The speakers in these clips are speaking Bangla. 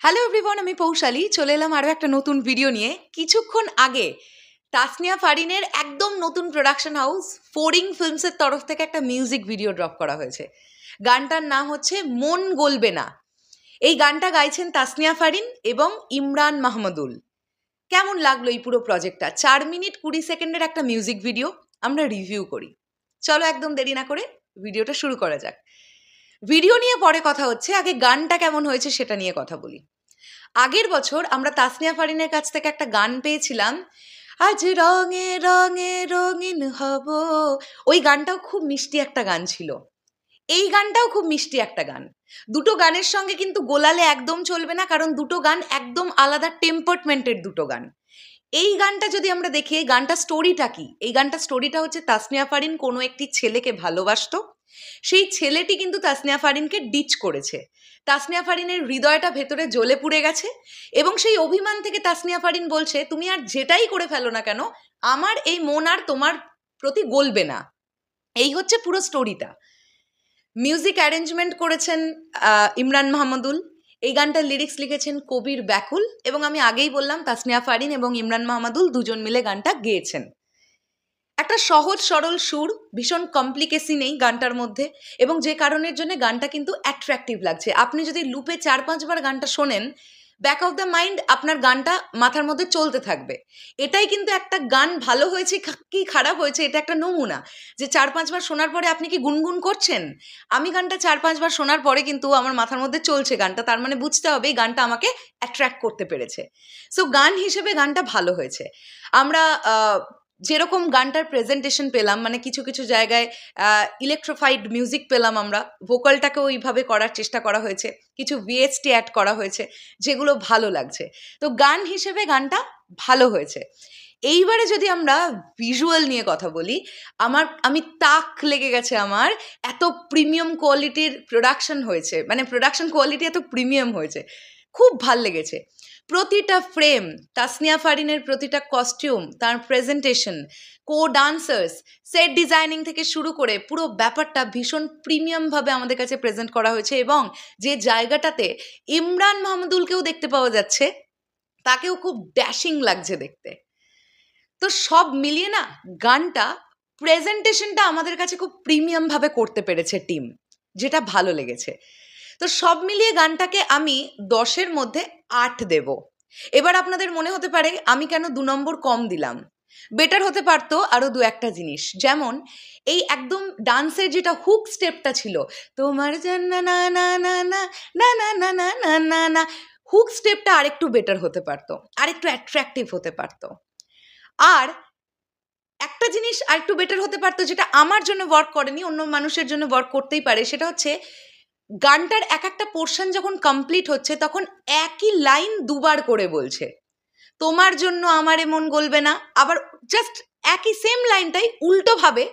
হ্যালো এভরিওয়ান, আমি পৌশালী চলে এলাম আরও একটা নতুন ভিডিও নিয়ে। কিছুক্ষণ আগে তাসনিয়া ফারিনের একদম নতুন প্রোডাকশন হাউস ফোরিং ফিল্মসের তরফ থেকে একটা মিউজিক ভিডিও ড্রপ করা হয়েছে। গানটার নাম হচ্ছে মন গলবে না। এই গানটা গাইছেন তাসনিয়া ফারিন এবং ইমরান মাহমুদুল। কেমন লাগলো এই পুরো প্রজেক্টটা? 4 মিনিট 20 সেকেন্ডের একটা মিউজিক ভিডিও, আমরা রিভিউ করি। চলো একদম দেরি না করে ভিডিওটা শুরু করা যাক। ভিডিও নিয়ে পরে কথা হচ্ছে, আগে গানটা কেমন হয়েছে সেটা নিয়ে কথা বলি। আগের বছর আমরা তাসনিয়া ফারিনের কাছ থেকে একটা গান পেয়েছিলাম, আজ রঙে রঙে রঙিন হব। ওই গানটাও খুব মিষ্টি একটা গান ছিল। এই গানটাও খুব মিষ্টি একটা গান। দুটো গানের সঙ্গে কিন্তু গোলালে একদম চলবে না, কারণ দুটো গান একদম আলাদা টেম্পারমেন্টের দুটো গান। এই গানটা যদি আমরা দেখি, এই গানটা স্টোরিটা কি? এই গানটা স্টোরিটা হচ্ছে তাসনিয়া ফারিন কোনো একটি ছেলেকে ভালোবাসতো, সেই ছেলেটি কিন্তু তাসনিয়া ফারিনকে ডিচ করেছে। তাসনিয়া ফারিনের হৃদয়টা ভেতরে জ্বলে পুড়ে গেছে এবং সেই অভিমান থেকে তাসনিয়া ফারিন বলছে, তুমি আর যেটাই করে ফেলো না কেন, আমার এই মন আর তোমার প্রতি গলবে না। এই হচ্ছে পুরো স্টোরিটা। মিউজিক অ্যারেঞ্জমেন্ট করেছেন ইমরান মাহমুদুল। এই গানটার লিরিক্স লিখেছেন কবির ব্যাকুল, এবং আমি আগেই বললাম তাসনিয়া ফারিন এবং ইমরান মাহমুদুল দুজন মিলে গানটা গেয়েছেন। একটা সহজ সরল সুর, ভীষণ কমপ্লিকেসি নেই গানটার মধ্যে, এবং যে কারণের জন্য গানটা কিন্তু অ্যাট্রাকটিভ লাগছে। আপনি যদি লুপে 4-5 বার গানটা শোনেন, ব্যাক অফ দ্য মাইন্ড আপনার গানটা মাথার মধ্যে চলতে থাকবে। এটাই কিন্তু একটা গান ভালো হয়েছে কি খারাপ হয়েছে এটা একটা নমুনা, যে 4-5 বার শোনার পরে আপনি কি গুনগুন করছেন। আমি গানটা 4-5 বার শোনার পরে কিন্তু আমার মাথার মধ্যে চলছে গানটা, তার মানে বুঝতে হবে এই গানটা আমাকে অ্যাট্রাক্ট করতে পেরেছে। সো গান হিসেবে গানটা ভালো হয়েছে। আমরা যেরকম গানটার প্রেজেন্টেশন পেলাম, মানে কিছু কিছু জায়গায় ইলেকট্রোফাইড মিউজিক পেলাম, আমরা ভোকালটাকেও ওইভাবে করার চেষ্টা করা হয়েছে, কিছু ভিএসটি অ্যাড করা হয়েছে, যেগুলো ভালো লাগছে। তো গান হিসেবে গানটা ভালো হয়েছে। এইবারে যদি আমরা ভিজুয়াল নিয়ে কথা বলি, আমি তাক লেগে গেছে আমার, এত প্রিমিয়াম কোয়ালিটির প্রোডাকশন হয়েছে, মানে প্রোডাকশন কোয়ালিটি এত প্রিমিয়াম হয়েছে, খুব ভাল লেগেছে। প্রতিটা ফ্রেম, তাসনিয়া ফারিনের প্রতিটা কস্টিউম, তার প্রেজেন্টেশন, কো ডান্সার্স, সেট ডিজাইনিং থেকে শুরু করে পুরো ব্যাপারটা ভীষণ প্রিমিয়ামভাবে আমাদের কাছে প্রেজেন্ট করা হয়েছে। এবং যে জায়গাটাতে ইমরান মাহমুদুলকেও দেখতে পাওয়া যাচ্ছে, তাকেও খুব ড্যাশিং লাগছে দেখতে। তো সব মিলিয়ে না গানটা, প্রেজেন্টেশনটা আমাদের কাছে খুব প্রিমিয়ামভাবে করতে পেরেছে টিম, যেটা ভালো লেগেছে। তো সব মিলিয়ে গানটাকে আমি 10-এর মধ্যে 8 দেব। এবার আপনাদের মনে হতে পারে আমি কেন 2 নম্বর কম দিলাম। বেটার হতে পারতো আরও 2-একটা জিনিস, যেমন এই একদম ডান্সের যেটা হুক স্টেপটা ছিল, তোমার জন্য না না না না না না না না না না না, হুক স্টেপটা আরেকটু বেটার হতে পারতো, আরেকটু অ্যাট্রাকটিভ হতে পারতো। আর একটা জিনিস আরেকটু বেটার হতে পারতো, যেটা আমার জন্য ওয়ার্ক করেনি, অন্য মানুষের জন্য ওয়ার্ক করতেই পারে, সেটা হচ্ছে গানটার এক একটা পোর্শন যখন কমপ্লিট হচ্ছে তখন একই লাইন 2 বার করে বলছে, তোমার জন্য আমার মন গলবে না, আবার জাস্ট একই সেম লাইনটাই উল্টোভাবে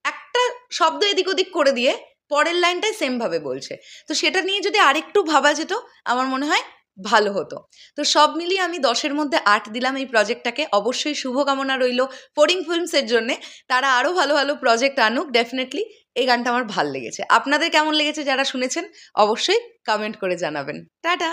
একটা শব্দ এদিক ওদিক করে দিয়ে পরের লাইনটাই সেমভাবে বলছে। তো সেটা নিয়ে যদি আরেকটু ভাবা যেত আমার মনে হয় ভালো হতো। তো সব মিলিয়ে আমি 10-এর মধ্যে 8 দিলাম এই প্রজেক্টটাকে। অবশ্যই শুভকামনা রইল ফোরিং ফিল্মসের জন্যে, তারা আরও ভালো ভালো প্রজেক্ট আনুক। ডেফিনেটলি এই গানটা আমার ভাল লেগেছে। আপনাদের কেমন লেগেছে যারা শুনেছেন অবশ্যই কমেন্ট করে জানাবেন। টাটা।